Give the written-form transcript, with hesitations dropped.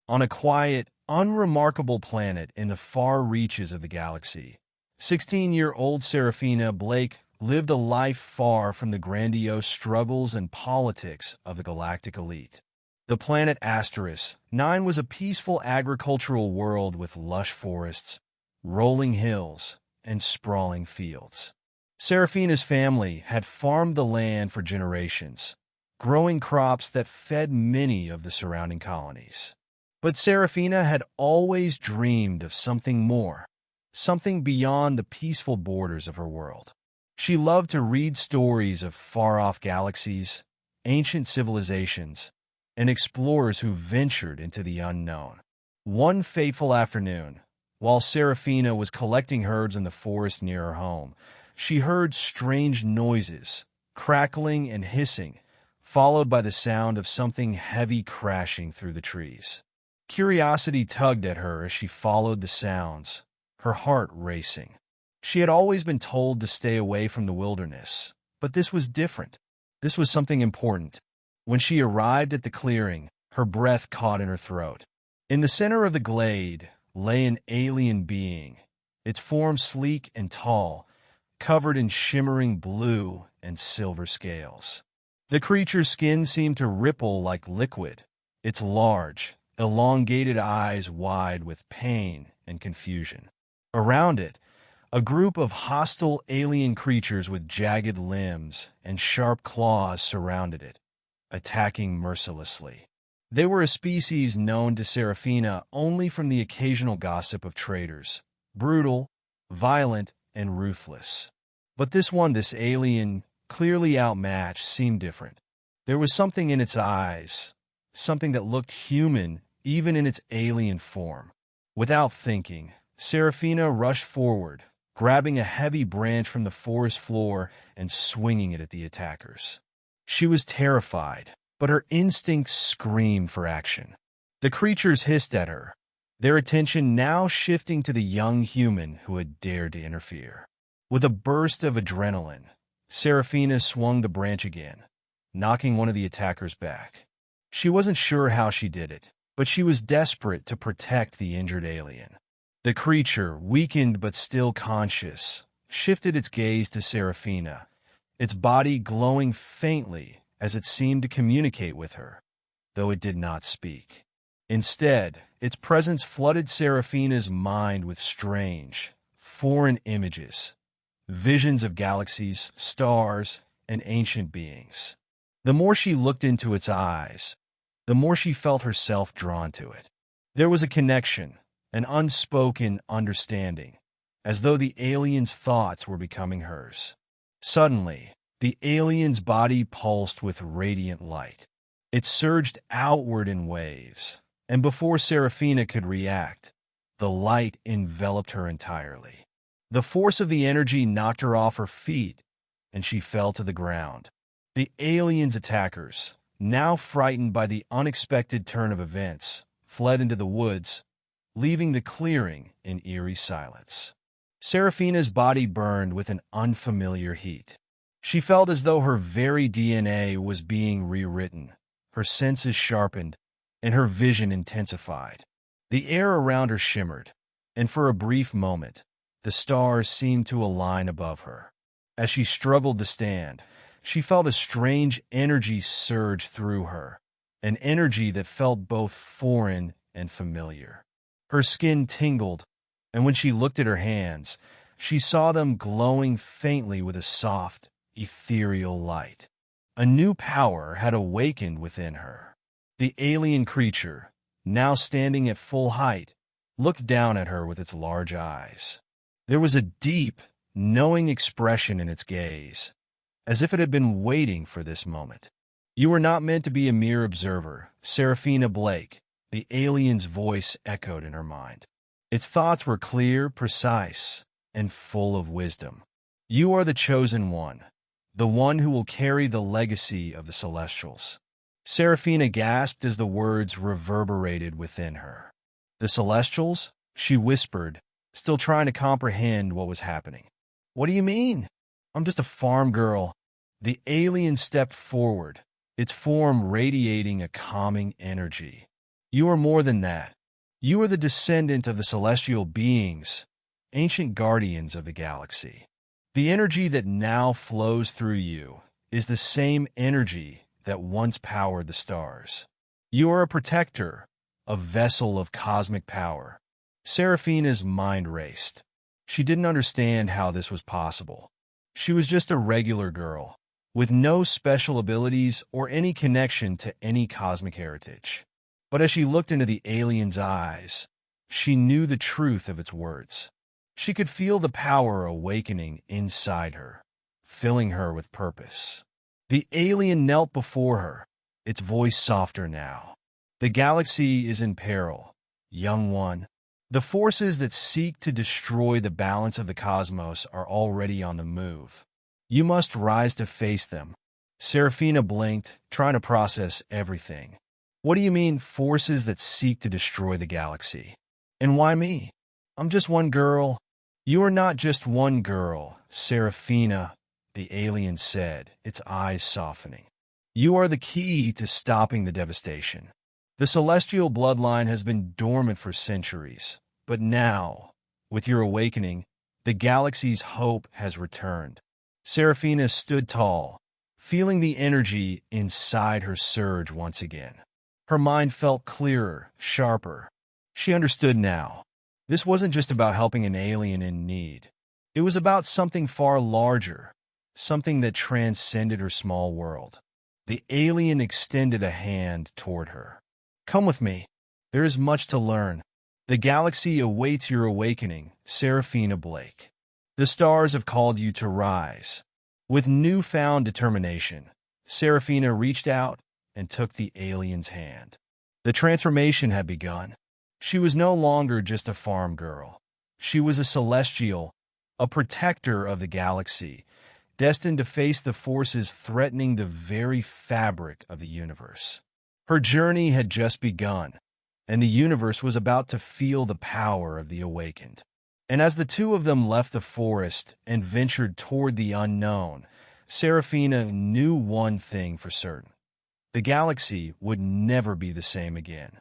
on a quiet, unremarkable planet in the far reaches of the galaxy. 16-year-old Seraphina Blake lived a life far from the grandiose struggles and politics of the galactic elite. The planet Asterisk 9 was a peaceful agricultural world with lush forests, rolling hills, and sprawling fields. Seraphina's family had farmed the land for generations, growing crops that fed many of the surrounding colonies. But Seraphina had always dreamed of something more, something beyond the peaceful borders of her world. She loved to read stories of far-off galaxies, ancient civilizations, and explorers who ventured into the unknown. One fateful afternoon, while Seraphina was collecting herbs in the forest near her home, she heard strange noises, crackling and hissing, followed by the sound of something heavy crashing through the trees. Curiosity tugged at her as she followed the sounds, her heart racing. She had always been told to stay away from the wilderness, but this was different. This was something important. When she arrived at the clearing, her breath caught in her throat. In the center of the glade lay an alien being, its form sleek and tall, covered in shimmering blue and silver scales. The creature's skin seemed to ripple like liquid, its large, elongated eyes wide with pain and confusion. Around it, a group of hostile alien creatures with jagged limbs and sharp claws surrounded it, attacking mercilessly. They were a species known to Seraphina only from the occasional gossip of traders, brutal, violent, and ruthless. But this alien, clearly outmatched, seemed different. There was something in its eyes, something that looked human even in its alien form. Without thinking, Seraphina rushed forward, grabbing a heavy branch from the forest floor and swinging it at the attackers. She was terrified, but her instincts screamed for action. The creatures hissed at her, their attention now shifting to the young human who had dared to interfere. With a burst of adrenaline, Seraphina swung the branch again, knocking one of the attackers back. She wasn't sure how she did it, but she was desperate to protect the injured alien. The creature, weakened but still conscious, shifted its gaze to Seraphina, its body glowing faintly as it seemed to communicate with her, though it did not speak. Instead, its presence flooded Seraphina's mind with strange, foreign images, visions of galaxies, stars, and ancient beings. The more she looked into its eyes, the more she felt herself drawn to it. There was a connection, an unspoken understanding, as though the alien's thoughts were becoming hers. Suddenly, the alien's body pulsed with radiant light. It surged outward in waves, and before Seraphina could react, the light enveloped her entirely. The force of the energy knocked her off her feet, and she fell to the ground. The alien's attackers, now frightened by the unexpected turn of events, fled into the woods, leaving the clearing in eerie silence. Seraphina's body burned with an unfamiliar heat. She felt as though her very DNA was being rewritten, her senses sharpened, and her vision intensified. The air around her shimmered, and for a brief moment, the stars seemed to align above her. As she struggled to stand, she felt a strange energy surge through her, an energy that felt both foreign and familiar. Her skin tingled, and when she looked at her hands, she saw them glowing faintly with a soft, ethereal light. A new power had awakened within her. The alien creature, now standing at full height, looked down at her with its large eyes. There was a deep, knowing expression in its gaze, as if it had been waiting for this moment. "You were not meant to be a mere observer, Seraphina Blake," the alien's voice echoed in her mind. Its thoughts were clear, precise, and full of wisdom. "You are the chosen one, the one who will carry the legacy of the Celestials." Seraphina gasped as the words reverberated within her. "The Celestials?" she whispered, still trying to comprehend what was happening. "What do you mean? I'm just a farm girl." The alien stepped forward, its form radiating a calming energy. You are more than that. You are the descendant of the celestial beings, ancient guardians of the galaxy. The energy that now flows through you is the same energy that once powered the stars. You are a protector, a vessel of cosmic power. Seraphina's mind raced. She didn't understand how this was possible. She was just a regular girl, with no special abilities or any connection to any cosmic heritage. But as she looked into the alien's eyes, she knew the truth of its words. She could feel the power awakening inside her, filling her with purpose. The alien knelt before her, its voice softer now. The galaxy is in peril, young one. The forces that seek to destroy the balance of the cosmos are already on the move. You must rise to face them. Seraphina blinked, trying to process everything. What do you mean, forces that seek to destroy the galaxy? And why me? I'm just one girl. You are not just one girl, Seraphina, the alien said, its eyes softening. You are the key to stopping the devastation. The celestial bloodline has been dormant for centuries, but now, with your awakening, the galaxy's hope has returned. Seraphina stood tall, feeling the energy inside her surge once again. Her mind felt clearer, sharper. She understood now. This wasn't just about helping an alien in need. It was about something far larger, something that transcended her small world. The alien extended a hand toward her. Come with me. There is much to learn. The galaxy awaits your awakening, Seraphina Blake. The stars have called you to rise. With newfound determination, Seraphina reached out and took the alien's hand. The transformation had begun. She was no longer just a farm girl. She was a celestial, a protector of the galaxy, destined to face the forces threatening the very fabric of the universe. Her journey had just begun, and the universe was about to feel the power of the awakened. And as the two of them left the forest and ventured toward the unknown, Seraphina knew one thing for certain. The galaxy would never be the same again.